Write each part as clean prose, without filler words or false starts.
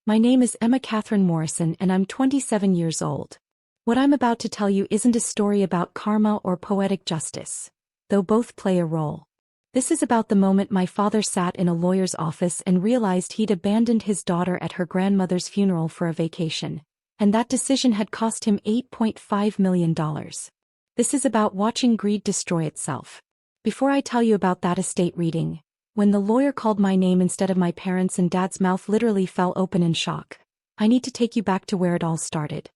My name is Emma Katherine Morrison and I'm 27 years old. What I'm about to tell you isn't a story about karma or poetic justice, though both play a role. This is about the moment my father sat in a lawyer's office and realized he'd abandoned his daughter at her grandmother's funeral for a vacation, and that decision had cost him $8.5 million. This is about watching greed destroy itself. Before I tell you about that estate reading, when the lawyer called my name instead of my parents' and Dad's mouth literally fell open in shock, I need to take you back to where it all started.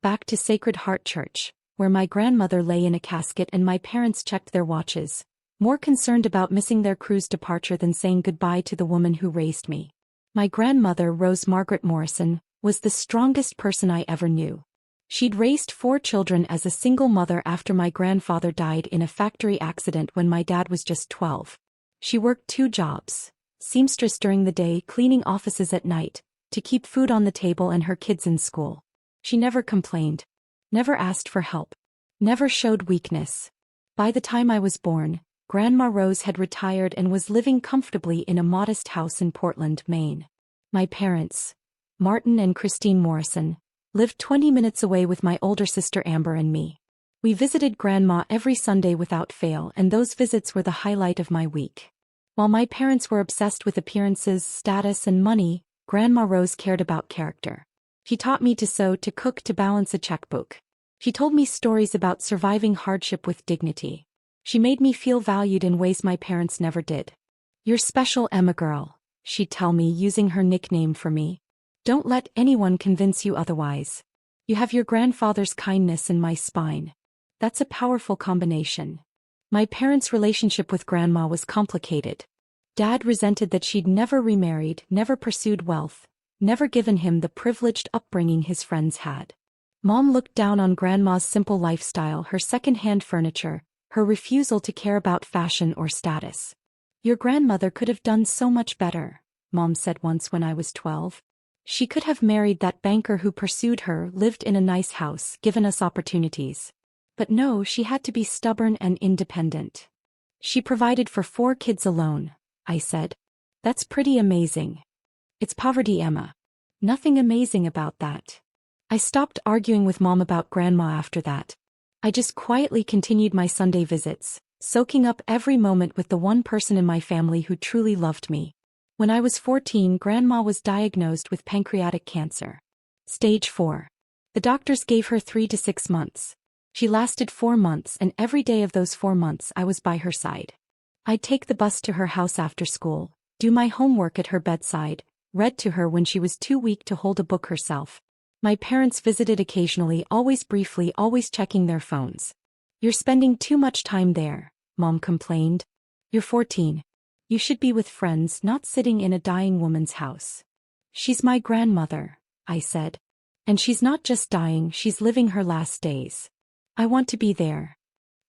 Back to Sacred Heart Church, where my grandmother lay in a casket and my parents checked their watches, more concerned about missing their cruise departure than saying goodbye to the woman who raised me. My grandmother, Margaret Morrison, was the strongest person I ever knew. She'd raised 4 children as a single mother after my grandfather died in a factory accident when my dad was just 12. She worked 2 jobs, seamstress during the day, cleaning offices at night, to keep food on the table and her kids in school. She never complained, never asked for help, never showed weakness. By the time I was born, Grandma Rose had retired and was living comfortably in a modest house in Portland, Maine. My parents, Martin and Christine Morrison, lived 20 minutes away with my older sister Amber and me. We visited Grandma every Sunday without fail, and those visits were the highlight of my week. While my parents were obsessed with appearances, status, and money, Grandma Rose cared about character. She taught me to sew, to cook, to balance a checkbook. She told me stories about surviving hardship with dignity. She made me feel valued in ways my parents never did. "You're special, Emma girl," she'd tell me, using her nickname for me. "Don't let anyone convince you otherwise. You have your grandfather's kindness and my spine. That's a powerful combination." My parents' relationship with Grandma was complicated. Dad resented that she'd never remarried, never pursued wealth, never given him the privileged upbringing his friends had. Mom looked down on Grandma's simple lifestyle, her second-hand furniture, her refusal to care about fashion or status. "Your grandmother could have done so much better," Mom said once when I was 12. "She could have married that banker who pursued her, lived in a nice house, given us opportunities. But no, she had to be stubborn and independent. She provided for 4 kids alone," I said. "That's pretty amazing." "It's poverty, Emma. Nothing amazing about that." I stopped arguing with Mom about Grandma after that. I just quietly continued my Sunday visits, soaking up every moment with the one person in my family who truly loved me. When I was 14, Grandma was diagnosed with pancreatic cancer. Stage 4. The doctors gave her 3 to 6 months. She lasted 4 months, and every day of those 4 months I was by her side. I'd take the bus to her house after school, do my homework at her bedside, read to her when she was too weak to hold a book herself. My parents visited occasionally, always briefly, always checking their phones. "You're spending too much time there," Mom complained. "You're 14. You should be with friends, not sitting in a dying woman's house." "She's my grandmother," I said. "And she's not just dying, she's living her last days. I want to be there."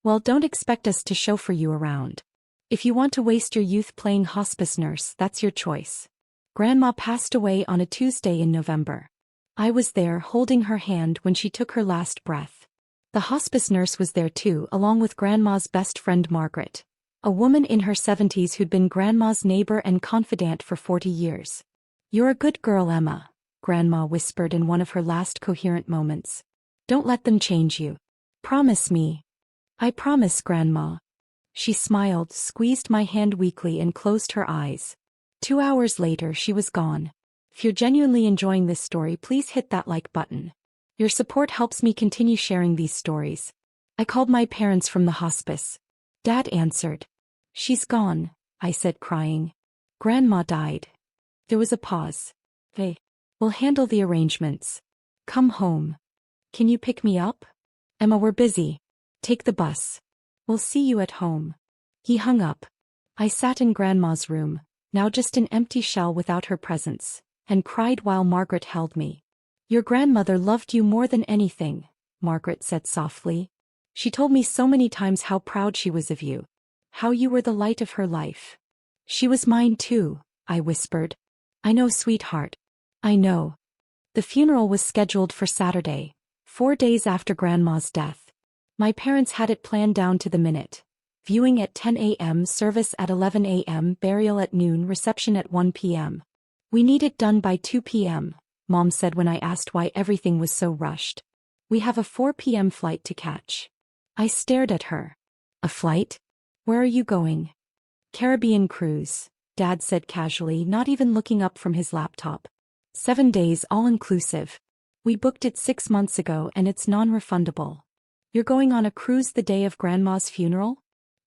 "Well, don't expect us to chauffeur you around. If you want to waste your youth playing hospice nurse, that's your choice." Grandma passed away on a Tuesday in November. I was there, holding her hand when she took her last breath. The hospice nurse was there too, along with Grandma's best friend Margaret, a woman in her 70s who'd been Grandma's neighbor and confidant for 40 years. "You're a good girl, Emma," Grandma whispered in one of her last coherent moments. "Don't let them change you. Promise me." "I promise, Grandma." She smiled, squeezed my hand weakly, and closed her eyes. 2 hours later, she was gone. If you're genuinely enjoying this story, please hit that like button. Your support helps me continue sharing these stories. I called my parents from the hospice. Dad answered. "She's gone," I said, crying. "Grandma died." There was a pause. "We'll handle the arrangements. Come home. Can you pick me up?" "Emma, we're busy. Take the bus. We'll see you at home." He hung up. I sat in Grandma's room, now just an empty shell without her presence, and cried while Margaret held me. "Your grandmother loved you more than anything," Margaret said softly. "She told me so many times how proud she was of you, how you were the light of her life." "She was mine too," I whispered. "I know, sweetheart. I know." The funeral was scheduled for Saturday, 4 days after Grandma's death. My parents had it planned down to the minute. Viewing at 10 a.m., service at 11 a.m., burial at noon, reception at 1 p.m. We need it done by 2 p.m., Mom said when I asked why everything was so rushed. We have a 4 p.m. flight to catch. I stared at her. A flight? Where are you going? Caribbean cruise, Dad said casually, not even looking up from his laptop. 7 days all-inclusive. We booked it 6 months ago and it's non-refundable. You're going on a cruise the day of Grandma's funeral?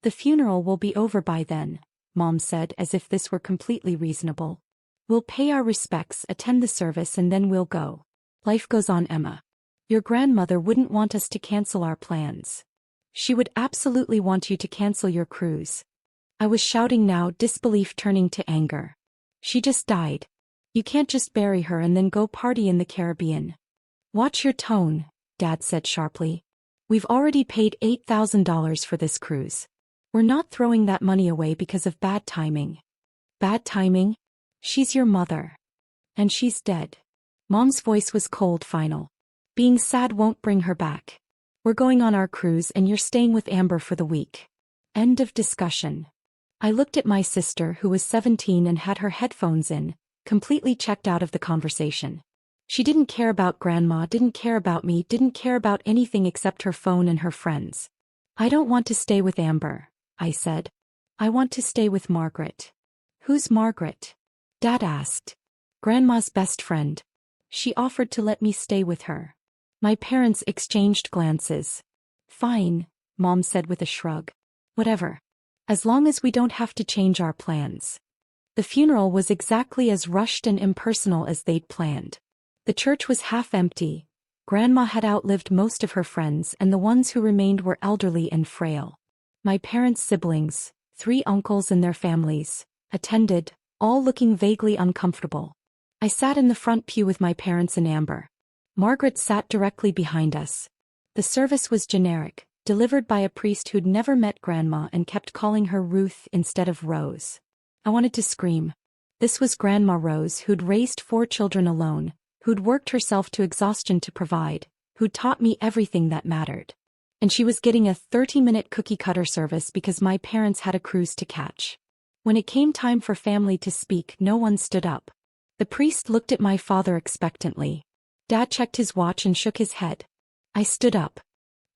The funeral will be over by then, Mom said as if this were completely reasonable. We'll pay our respects, attend the service and then we'll go. Life goes on, Emma. Your grandmother wouldn't want us to cancel our plans. She would absolutely want you to cancel your cruise. I was shouting now, disbelief turning to anger. She just died. You can't just bury her and then go party in the Caribbean. Watch your tone, Dad said sharply. We've already paid $8,000 for this cruise. We're not throwing that money away because of bad timing. Bad timing? She's your mother. And she's dead. Mom's voice was cold, final. Being sad won't bring her back. We're going on our cruise and you're staying with Amber for the week. End of discussion. I looked at my sister, who was 17 and had her headphones in, completely checked out of the conversation. She didn't care about Grandma, didn't care about me, didn't care about anything except her phone and her friends. I don't want to stay with Amber, I said. I want to stay with Margaret. Who's Margaret? Dad asked. Grandma's best friend. She offered to let me stay with her. My parents exchanged glances. Fine, Mom said with a shrug. Whatever. As long as we don't have to change our plans. The funeral was exactly as rushed and impersonal as they'd planned. The church was half empty. Grandma had outlived most of her friends and the ones who remained were elderly and frail. My parents' siblings, 3 uncles and their families, attended, all looking vaguely uncomfortable. I sat in the front pew with my parents and Amber. Margaret sat directly behind us. The service was generic, delivered by a priest who'd never met Grandma and kept calling her Ruth instead of Rose. I wanted to scream. This was Grandma Rose, who'd raised 4 children alone, who'd worked herself to exhaustion to provide, who'd taught me everything that mattered. And she was getting a 30-minute cookie-cutter service because my parents had a cruise to catch. When it came time for family to speak, no one stood up. The priest looked at my father expectantly. Dad checked his watch and shook his head. I stood up.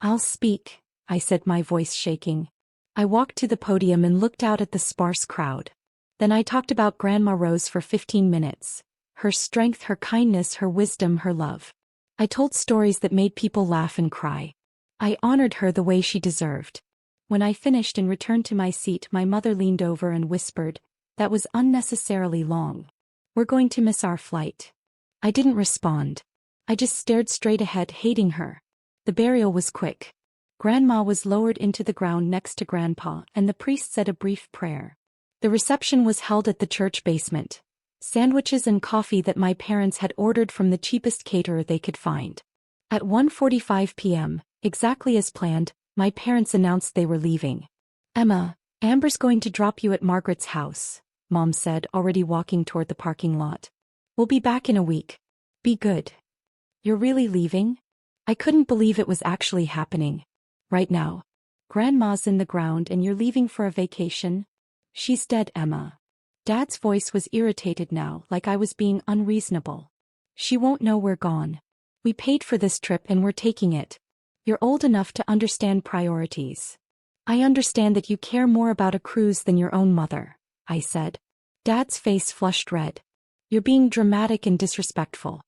I'll speak, I said, my voice shaking. I walked to the podium and looked out at the sparse crowd. Then I talked about Grandma Rose for 15 minutes. Her strength, her kindness, her wisdom, her love. I told stories that made people laugh and cry. I honored her the way she deserved. When I finished and returned to my seat, my mother leaned over and whispered, "That was unnecessarily long. We're going to miss our flight." I didn't respond. I just stared straight ahead, hating her. The burial was quick. Grandma was lowered into the ground next to Grandpa, and the priest said a brief prayer. The reception was held at the church basement. Sandwiches and coffee that my parents had ordered from the cheapest caterer they could find. At 1:45 p.m., exactly as planned, my parents announced they were leaving. "Emma, Amber's going to drop you at Margaret's house," Mom said, already walking toward the parking lot. "We'll be back in a week. Be good." "You're really leaving?" I couldn't believe it was actually happening. "Right now. Grandma's in the ground and you're leaving for a vacation?" "She's dead, Emma." Dad's voice was irritated now, like I was being unreasonable. "She won't know we're gone. We paid for this trip and we're taking it. You're old enough to understand priorities." "I understand that you care more about a cruise than your own mother," I said. Dad's face flushed red. "You're being dramatic and disrespectful.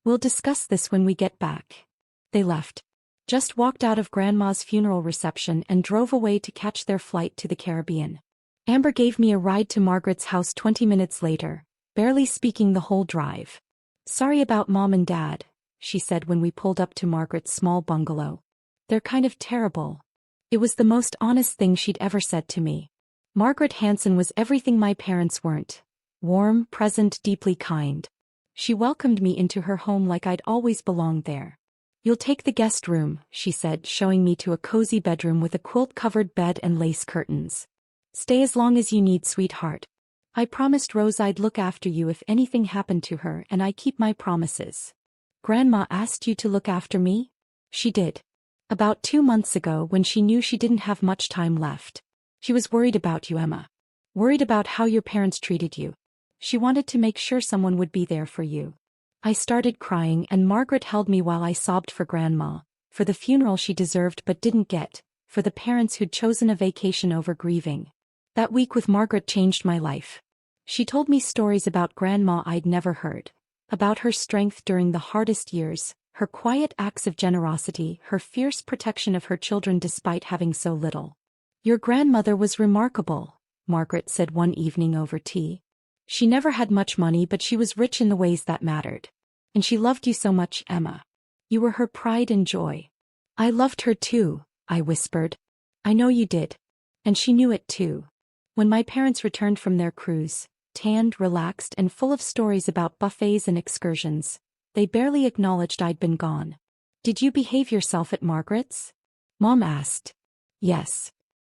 We'll discuss this when we get back." They left. Just walked out of Grandma's funeral reception and drove away to catch their flight to the Caribbean. Amber gave me a ride to Margaret's house 20 minutes later, barely speaking the whole drive. "Sorry about Mom and Dad," she said when we pulled up to Margaret's small bungalow. "They're kind of terrible." It was the most honest thing she'd ever said to me. Margaret Hanson was everything my parents weren't. Warm, present, deeply kind. She welcomed me into her home like I'd always belonged there. "You'll take the guest room," she said, showing me to a cozy bedroom with a quilt-covered bed and lace curtains. "Stay as long as you need, sweetheart. I promised Rose I'd look after you if anything happened to her, and I keep my promises." "Grandma asked you to look after me?" "She did. About 2 months ago, when she knew she didn't have much time left. She was worried about you, Emma. Worried about how your parents treated you. She wanted to make sure someone would be there for you." I started crying and Margaret held me while I sobbed for Grandma, for the funeral she deserved but didn't get, for the parents who'd chosen a vacation over grieving. That week with Margaret changed my life. She told me stories about Grandma I'd never heard, about her strength during the hardest years, her quiet acts of generosity, her fierce protection of her children despite having so little. "Your grandmother was remarkable," Margaret said one evening over tea. "She never had much money but she was rich in the ways that mattered. And she loved you so much, Emma. You were her pride and joy." "I loved her too," I whispered. "I know you did. And she knew it too." When my parents returned from their cruise, tanned, relaxed, and full of stories about buffets and excursions, they barely acknowledged I'd been gone. "Did you behave yourself at Margaret's?" Mom asked. "Yes."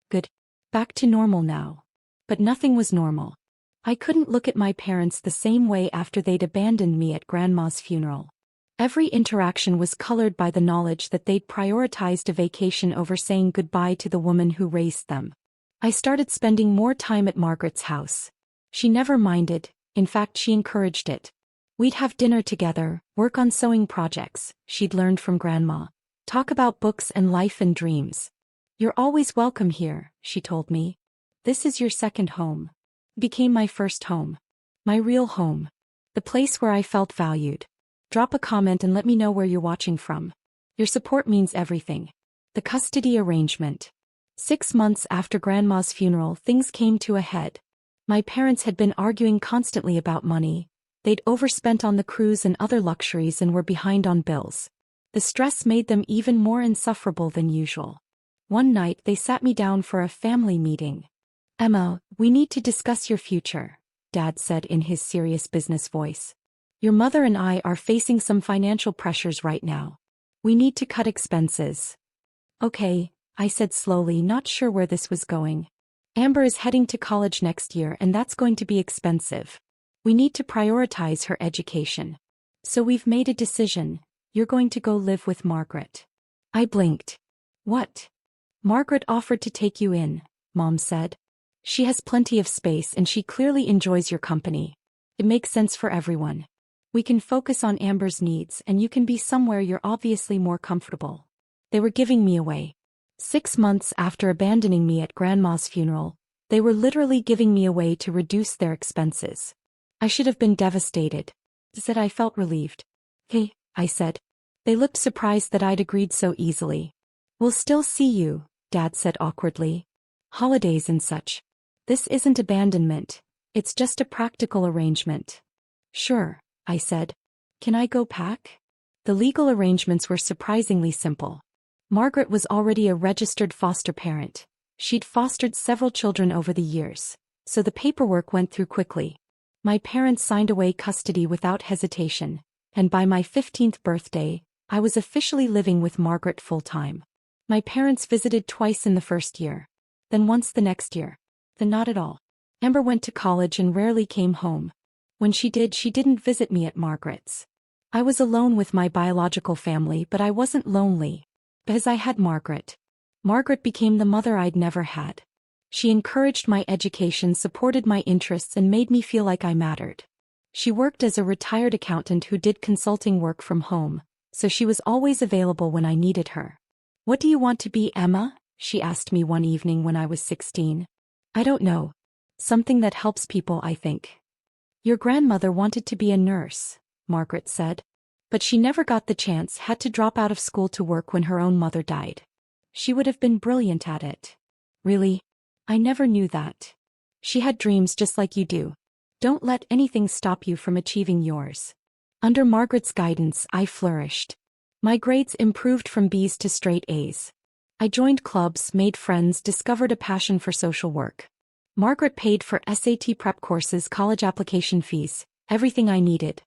"Good. Back to normal now." But nothing was normal. I couldn't look at my parents the same way after they'd abandoned me at Grandma's funeral. Every interaction was colored by the knowledge that they'd prioritized a vacation over saying goodbye to the woman who raised them. I started spending more time at Margaret's house. She never minded, in fact she encouraged it. We'd have dinner together, work on sewing projects she'd learned from Grandma, talk about books and life and dreams. "You're always welcome here," she told me. "This is your second home." It became my first home. My real home. The place where I felt valued. Drop a comment and let me know where you're watching from. Your support means everything. The custody arrangement. 6 months after Grandma's funeral, things came to a head. My parents had been arguing constantly about money. They'd overspent on the cruise and other luxuries and were behind on bills. The stress made them even more insufferable than usual. One night they sat me down for a family meeting. "Emma, we need to discuss your future," Dad said in his serious business voice. "Your mother and I are facing some financial pressures right now. We need to cut expenses." "Okay," I said slowly, not sure where this was going. "Amber is heading to college next year and that's going to be expensive. We need to prioritize her education. So we've made a decision. You're going to go live with Margaret." I blinked. "What?" "Margaret offered to take you in," Mom said. "She has plenty of space and she clearly enjoys your company. It makes sense for everyone. We can focus on Amber's needs and you can be somewhere you're obviously more comfortable." They were giving me away. 6 months after abandoning me at Grandma's funeral, they were literally giving me away to reduce their expenses. I should have been devastated. Instead I felt relieved. "Hey," I said. They looked surprised that I'd agreed so easily. "We'll still see you," Dad said awkwardly. "Holidays and such. This isn't abandonment. It's just a practical arrangement." "Sure," I said. "Can I go pack?" The legal arrangements were surprisingly simple. Margaret was already a registered foster parent. She'd fostered several children over the years, so the paperwork went through quickly. My parents signed away custody without hesitation, and by my 15th birthday, I was officially living with Margaret full-time. My parents visited twice in the first year, then once the next year, then not at all. Amber went to college and rarely came home. When she did, she didn't visit me at Margaret's. I was alone with my biological family, but I wasn't lonely, because I had Margaret. Margaret became the mother I'd never had. She encouraged my education, supported my interests, and made me feel like I mattered. She worked as a retired accountant who did consulting work from home, so she was always available when I needed her. "What do you want to be, Emma?" she asked me one evening when I was 16. "I don't know. Something that helps people, I think." "Your grandmother wanted to be a nurse," Margaret said. "But she never got the chance, had to drop out of school to work when her own mother died. She would have been brilliant at it." "Really? I never knew that." "She had dreams just like you do. Don't let anything stop you from achieving yours." Under Margaret's guidance, I flourished. My grades improved from B's to straight A's. I joined clubs, made friends, discovered a passion for social work. Margaret paid for SAT prep courses, college application fees, everything I needed.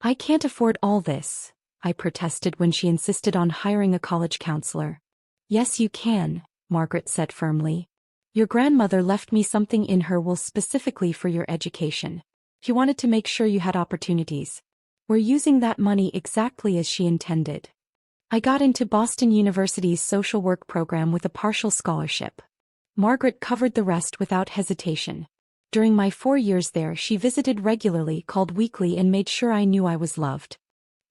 "I can't afford all this," I protested when she insisted on hiring a college counselor. "Yes, you can," Margaret said firmly. "Your grandmother left me something in her will specifically for your education. She wanted to make sure you had opportunities. We're using that money exactly as she intended." I got into Boston University's social work program with a partial scholarship. Margaret covered the rest without hesitation. During my 4 years there, she visited regularly, called weekly, and made sure I knew I was loved.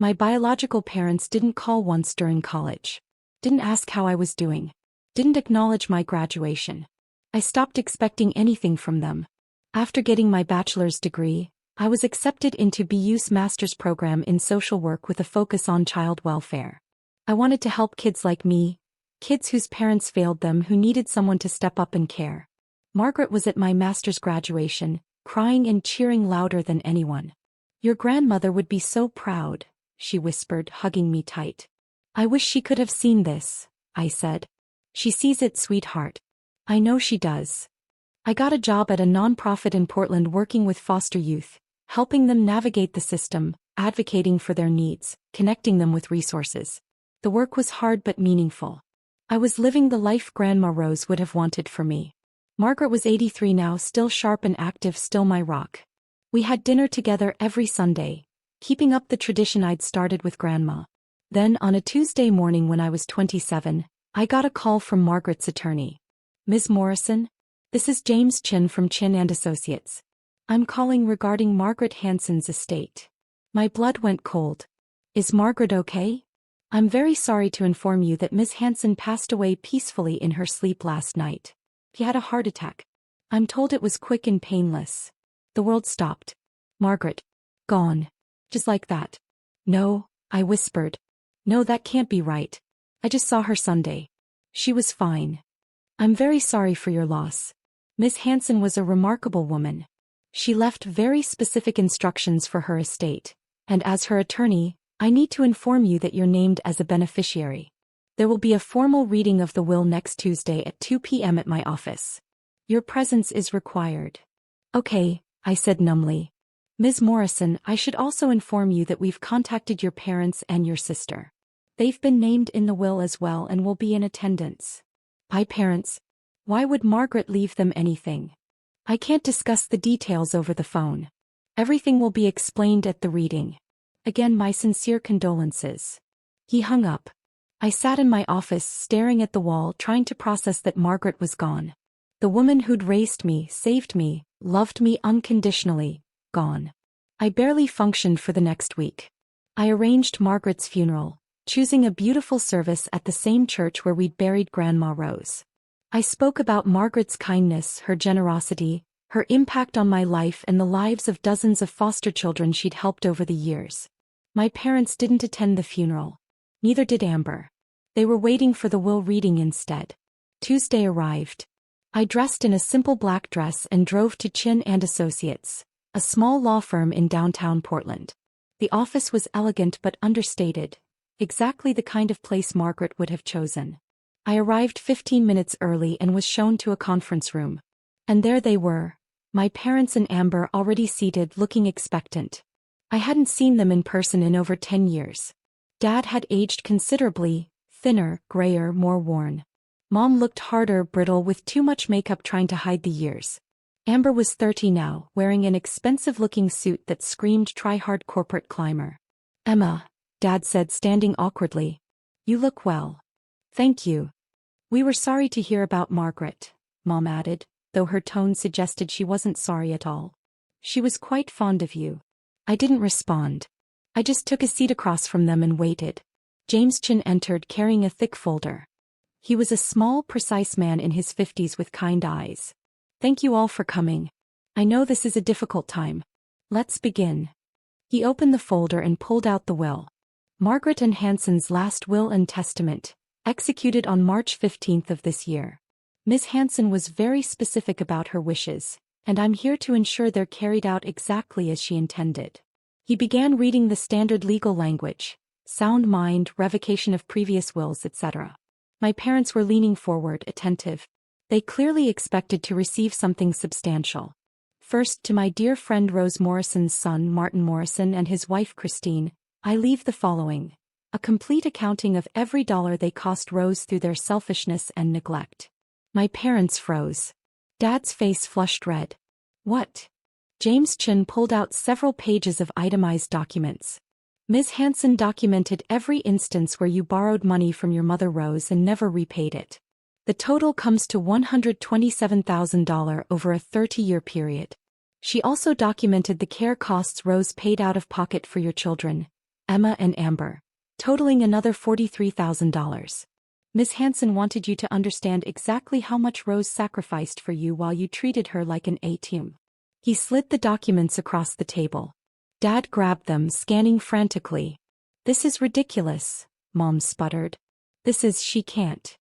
My biological parents didn't call once during college. Didn't ask how I was doing. Didn't acknowledge my graduation. I stopped expecting anything from them. After getting my bachelor's degree, I was accepted into BU's master's program in social work with a focus on child welfare. I wanted to help kids like me, kids whose parents failed them who needed someone to step up and care. Margaret was at my master's graduation, crying and cheering louder than anyone. "Your grandmother would be so proud," she whispered, hugging me tight. "I wish she could have seen this," I said. "She sees it, sweetheart." "I know she does." I got a job at a nonprofit in Portland working with foster youth, helping them navigate the system, advocating for their needs, connecting them with resources. The work was hard but meaningful. I was living the life Grandma Rose would have wanted for me. Margaret was 83 now, still sharp and active, still my rock. We had dinner together every Sunday, keeping up the tradition I'd started with Grandma. Then, on a Tuesday morning when I was 27, I got a call from Margaret's attorney. "Ms. Morrison? This is James Chin from Chin & Associates. I'm calling regarding Margaret Hanson's estate." My blood went cold. "Is Margaret okay?" "I'm very sorry to inform you that Ms. Hanson passed away peacefully in her sleep last night. He had a heart attack. I'm told it was quick and painless." The world stopped. "Margaret. Gone. Just like that." "No," I whispered. "No, that can't be right. I just saw her Sunday. She was fine." "I'm very sorry for your loss. Miss Hanson was a remarkable woman. She left very specific instructions for her estate, and as her attorney, I need to inform you that you're named as a beneficiary. There will be a formal reading of the will next Tuesday at 2 p.m. at my office. Your presence is required." "Okay," I said numbly. "Ms. Morrison, I should also inform you that we've contacted your parents and your sister. They've been named in the will as well and will be in attendance." "My parents? Why would Margaret leave them anything?" "I can't discuss the details over the phone. Everything will be explained at the reading. Again, my sincere condolences." He hung up. I sat in my office staring at the wall, trying to process that Margaret was gone. The woman who'd raised me, saved me, loved me unconditionally, gone. I barely functioned for the next week. I arranged Margaret's funeral, choosing a beautiful service at the same church where we'd buried Grandma Rose. I spoke about Margaret's kindness, her generosity, her impact on my life and the lives of dozens of foster children she'd helped over the years. My parents didn't attend the funeral. Neither did Amber. They were waiting for the will reading instead. Tuesday arrived. I dressed in a simple black dress and drove to Chin & Associates, a small law firm in downtown Portland. The office was elegant but understated, exactly the kind of place Margaret would have chosen. I arrived 15 minutes early and was shown to a conference room. And there they were, my parents and Amber already seated, looking expectant. I hadn't seen them in person in over 10 years. Dad had aged considerably, thinner, grayer, more worn. Mom looked harder, brittle, with too much makeup trying to hide the years. Amber was 30 now, wearing an expensive-looking suit that screamed try-hard corporate climber. "Emma," Dad said, standing awkwardly. "You look well." "Thank you." "We were sorry to hear about Margaret," Mom added, though her tone suggested she wasn't sorry at all. "She was quite fond of you." I didn't respond. I just took a seat across from them and waited. James Chin entered carrying a thick folder. He was a small, precise man in his 50s with kind eyes. "Thank you all for coming. I know this is a difficult time. Let's begin." He opened the folder and pulled out the will. Margaret and Hanson's last will and testament, executed on March 15th of this year. Ms. Hanson was very specific about her wishes, and I'm here to ensure they're carried out exactly as she intended. He began reading the standard legal language: sound mind, revocation of previous wills, etc. My parents were leaning forward, attentive. They clearly expected to receive something substantial. "First, to my dear friend Rose Morrison's son Martin Morrison and his wife Christine, I leave the following: a complete accounting of every dollar they cost Rose through their selfishness and neglect." My parents froze. Dad's face flushed red. "What?" James Chin pulled out several pages of itemized documents. "Ms. Hanson documented every instance where you borrowed money from your mother Rose and never repaid it. The total comes to $127,000 over a 30-year period. She also documented the care costs Rose paid out of pocket for your children, Emma and Amber, totaling another $43,000. Miss Hanson wanted you to understand exactly how much Rose sacrificed for you while you treated her like an ATM. He slid the documents across the table. Dad grabbed them, scanning frantically. "This is ridiculous," Mom sputtered. She can't."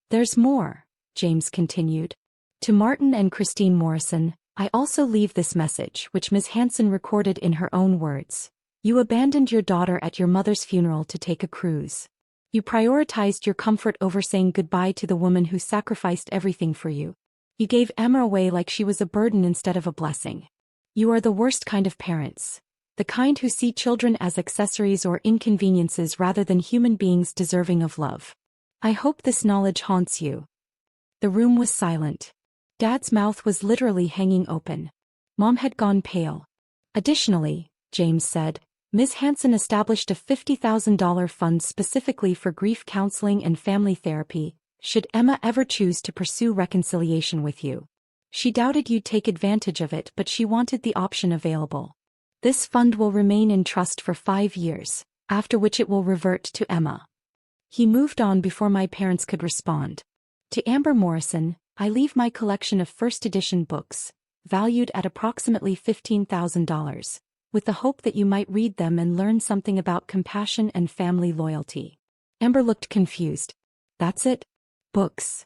"There's more," James continued. "To Martin and Christine Morrison, I also leave this message, which Miss Hanson recorded in her own words. You abandoned your daughter at your mother's funeral to take a cruise. You prioritized your comfort over saying goodbye to the woman who sacrificed everything for you. You gave Emma away like she was a burden instead of a blessing. You are the worst kind of parents. The kind who see children as accessories or inconveniences rather than human beings deserving of love. I hope this knowledge haunts you." The room was silent. Dad's mouth was literally hanging open. Mom had gone pale. "Additionally," James said, "Ms. Hanson established a $50,000 fund specifically for grief counseling and family therapy, should Emma ever choose to pursue reconciliation with you. She doubted you'd take advantage of it, but she wanted the option available. This fund will remain in trust for 5 years, after which it will revert to Emma." He moved on before my parents could respond. "To Amber Morrison, I leave my collection of first edition books, valued at approximately $15,000, with the hope that you might read them and learn something about compassion and family loyalty." Amber looked confused. "That's it? Books?"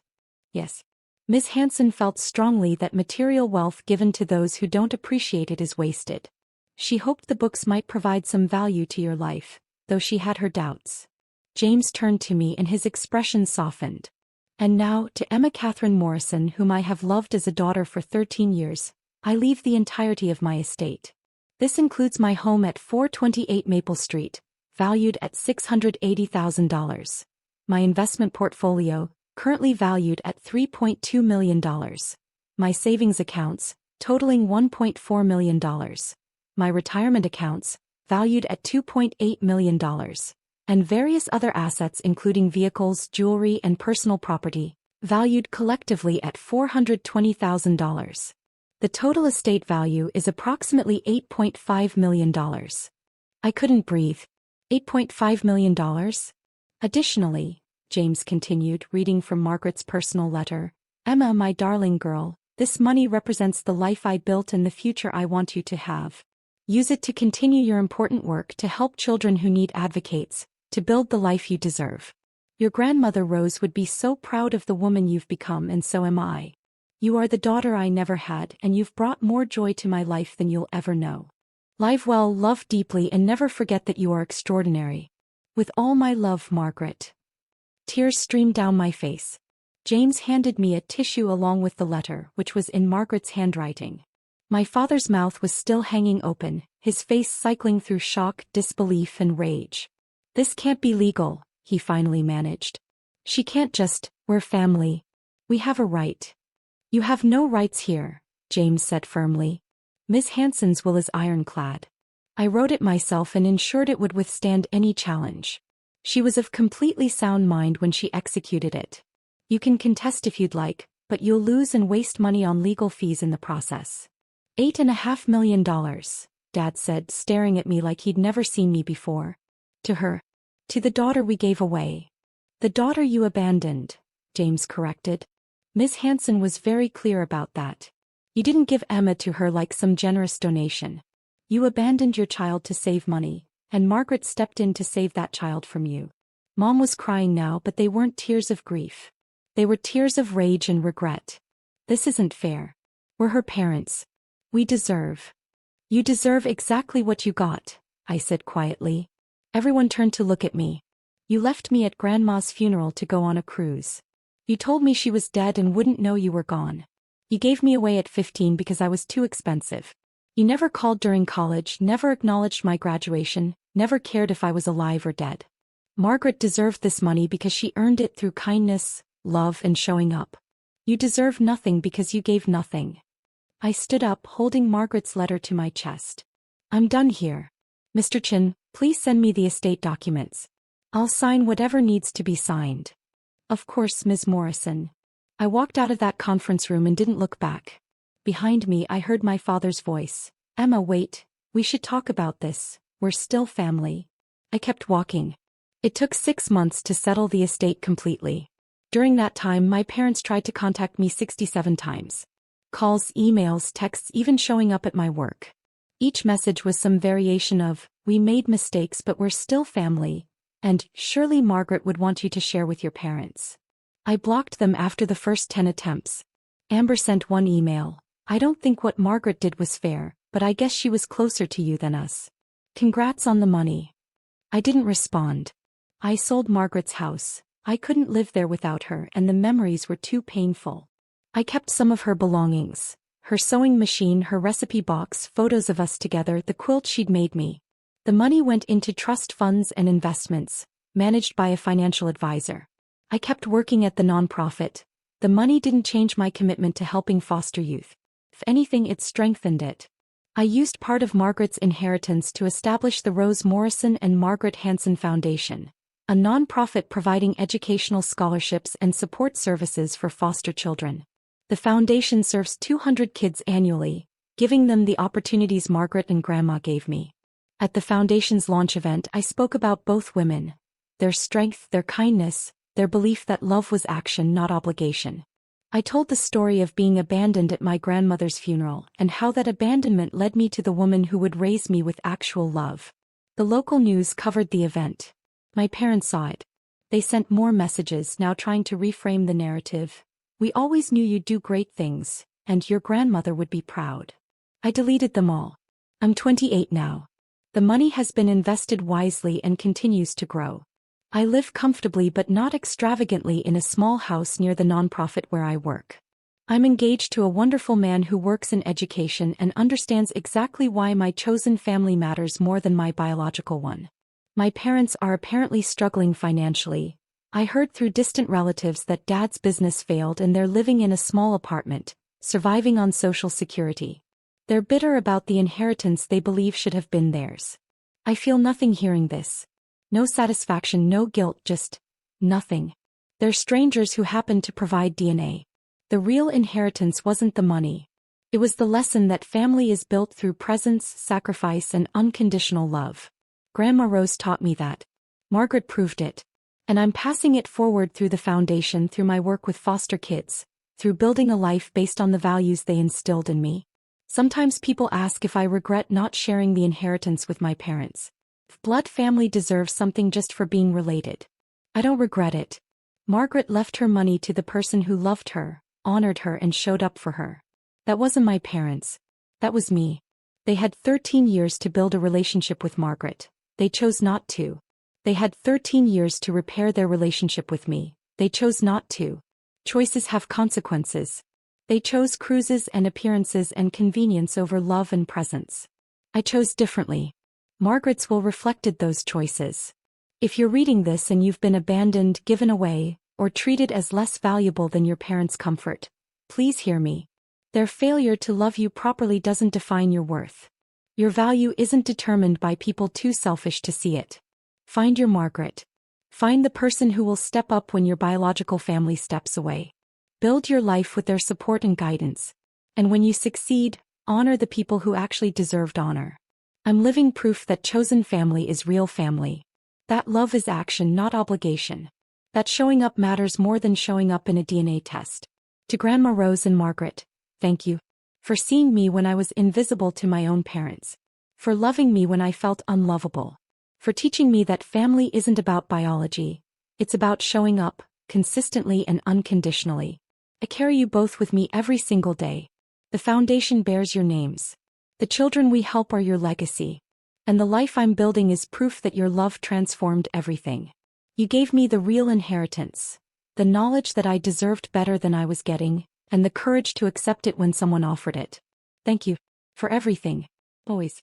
"Yes." Miss Hanson felt strongly that material wealth given to those who don't appreciate it is wasted. She hoped the books might provide some value to your life, though she had her doubts. James turned to me and his expression softened. "And now, to Emma Katherine Morrison, whom I have loved as a daughter for 13 years, I leave the entirety of my estate. This includes my home at 428 Maple Street, valued at $680,000. My investment portfolio, currently valued at $3.2 million. My savings accounts, totaling $1.4 million. My retirement accounts, valued at $2.8 million. And various other assets including vehicles, jewelry, and personal property, valued collectively at $420,000. The total estate value is approximately $8.5 million. I couldn't breathe. $8.5 million? Additionally, James continued, reading from Margaret's personal letter, "Emma, my darling girl, this money represents the life I built and the future I want you to have. Use it to continue your important work to help children who need advocates, to build the life you deserve. Your grandmother Rose would be so proud of the woman you've become, and so am I. You are the daughter I never had, and you've brought more joy to my life than you'll ever know. Live well, love deeply, and never forget that you are extraordinary. With all my love, Margaret." Tears streamed down my face. James handed me a tissue along with the letter, which was in Margaret's handwriting. My father's mouth was still hanging open, his face cycling through shock, disbelief, and rage. "This can't be legal," he finally managed. "She can't just, we're family. We have a right." "You have no rights here," James said firmly. "Miss Hanson's will is ironclad. I wrote it myself and ensured it would withstand any challenge. She was of completely sound mind when she executed it. You can contest if you'd like, but you'll lose and waste money on legal fees in the process." $8.5 million, Dad said, staring at me like he'd never seen me before. "To her. To the daughter we gave away." "The daughter you abandoned," James corrected. "Miss Hanson was very clear about that. You didn't give Emma to her like some generous donation. You abandoned your child to save money, and Margaret stepped in to save that child from you." Mom was crying now, but they weren't tears of grief. They were tears of rage and regret. "This isn't fair. We're her parents. We deserve." "You deserve exactly what you got," I said quietly. Everyone turned to look at me. "You left me at Grandma's funeral to go on a cruise. You told me she was dead and wouldn't know you were gone. You gave me away at 15 because I was too expensive. You never called during college, never acknowledged my graduation, never cared if I was alive or dead. Margaret deserved this money because she earned it through kindness, love, and showing up. You deserve nothing because you gave nothing." I stood up, holding Margaret's letter to my chest. "I'm done here. Mr. Chin, please send me the estate documents. I'll sign whatever needs to be signed." "Of course, Ms. Morrison." I walked out of that conference room and didn't look back. Behind me I heard my father's voice. "Emma, wait. We should talk about this. We're still family." I kept walking. It took 6 months to settle the estate completely. During that time, my parents tried to contact me 67 times. Calls, emails, texts, even showing up at my work. Each message was some variation of, "We made mistakes but we're still family," and "Surely Margaret would want you to share with your parents." I blocked them after the first 10 attempts. Amber sent one email. "I don't think what Margaret did was fair, but I guess she was closer to you than us. Congrats on the money." I didn't respond. I sold Margaret's house. I couldn't live there without her, and the memories were too painful. I kept some of her belongings. Her sewing machine, her recipe box, photos of us together, the quilt she'd made me. The money went into trust funds and investments, managed by a financial advisor. I kept working at the nonprofit. The money didn't change my commitment to helping foster youth. If anything, it strengthened it. I used part of Margaret's inheritance to establish the Rose Morrison and Margaret Hanson Foundation, a nonprofit providing educational scholarships and support services for foster children. The foundation serves 200 kids annually, giving them the opportunities Margaret and Grandma gave me. At the foundation's launch event, I spoke about both women, their strength, their kindness, their belief that love was action, not obligation. I told the story of being abandoned at my grandmother's funeral and how that abandonment led me to the woman who would raise me with actual love. The local news covered the event. My parents saw it. They sent more messages, now trying to reframe the narrative. "We always knew you'd do great things, and your grandmother would be proud." I deleted them all. I'm 28 now. The money has been invested wisely and continues to grow. I live comfortably but not extravagantly in a small house near the nonprofit where I work. I'm engaged to a wonderful man who works in education and understands exactly why my chosen family matters more than my biological one. My parents are apparently struggling financially. I heard through distant relatives that Dad's business failed and they're living in a small apartment, surviving on Social Security. They're bitter about the inheritance they believe should have been theirs. I feel nothing hearing this. No satisfaction, no guilt, just nothing. They're strangers who happen to provide DNA. The real inheritance wasn't the money. It was the lesson that family is built through presence, sacrifice, and unconditional love. Grandma Rose taught me that. Margaret proved it. And I'm passing it forward through the foundation, through my work with foster kids, through building a life based on the values they instilled in me. Sometimes people ask if I regret not sharing the inheritance with my parents. If blood family deserves something just for being related. I don't regret it. Margaret left her money to the person who loved her, honored her, and showed up for her. That wasn't my parents. That was me. They had 13 years to build a relationship with Margaret. They chose not to. They had 13 years to repair their relationship with me. They chose not to. Choices have consequences. They chose cruises and appearances and convenience over love and presence. I chose differently. Margaret's will reflected those choices. If you're reading this and you've been abandoned, given away, or treated as less valuable than your parents' comfort, please hear me. Their failure to love you properly doesn't define your worth. Your value isn't determined by people too selfish to see it. Find your Margaret. Find the person who will step up when your biological family steps away. Build your life with their support and guidance. And when you succeed, honor the people who actually deserved honor. I'm living proof that chosen family is real family. That love is action, not obligation. That showing up matters more than showing up in a DNA test. To Grandma Rose and Margaret, thank you. For seeing me when I was invisible to my own parents. For loving me when I felt unlovable. For teaching me that family isn't about biology. It's about showing up, consistently and unconditionally. I carry you both with me every single day. The foundation bears your names. The children we help are your legacy. And the life I'm building is proof that your love transformed everything. You gave me the real inheritance. The knowledge that I deserved better than I was getting, and the courage to accept it when someone offered it. Thank you. For everything. Always.